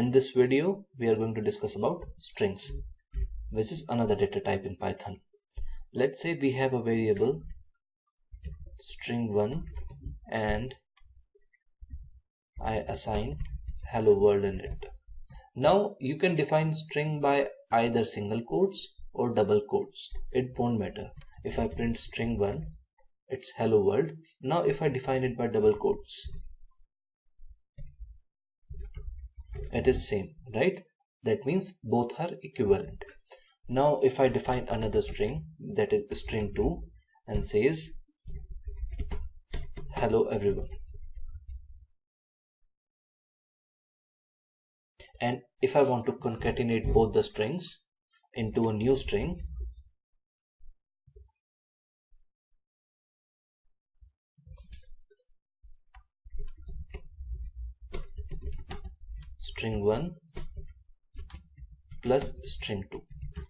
In this video, we are going to discuss about strings, which is another data type in Python. Let's say we have a variable string1 and I assign hello world in it. Now you can define string by either single quotes or double quotes. It won't matter. If I print string1, it's hello world. Now if I define it by double quotes, it is same, right? That means both are equivalent. Now if I define another string, that is string2, and says hello everyone, and if I want to concatenate both the strings into a new string, string1 plus string2.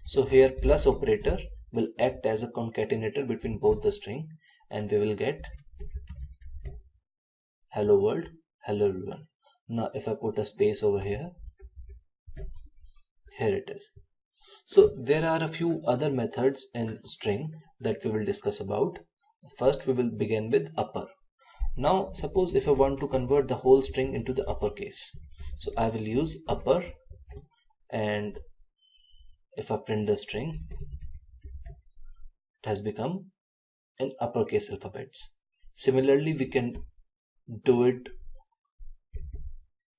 So here plus operator will act as a concatenator between both the string, and we will get hello world, hello everyone. Now if I put a space over here it is. So there are a few other methods in string that we will discuss about. First we will begin with upper. Now suppose if I want to convert the whole string into the uppercase, so I will use upper, and if I print the string, it has become in uppercase alphabets. Similarly, we can do it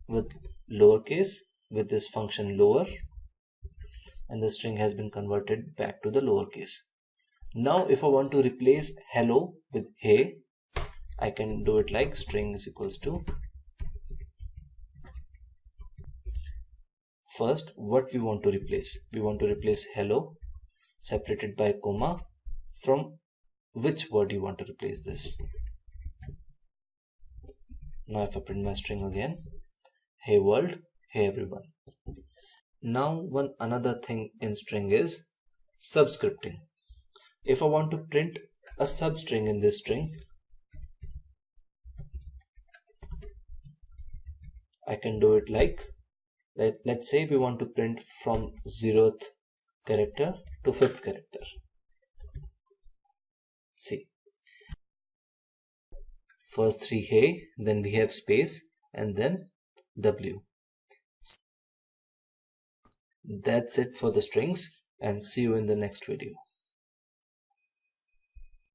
with lowercase with this function lower, and the string has been converted back to the lowercase. Now if I want to replace hello with hey, I can do it like string is equals to, first what we want to replace. We want to replace hello separated by comma. From which word you want to replace this? Now if I print my string again, hey world, hey everyone. Now one another thing in string is subscripting. If I want to print a substring in this string, I can do it like, let's say we want to print from 0th character to 5th character. See, first 3 hey, then we have space, and then w. That's it for the strings, and see you in the next video.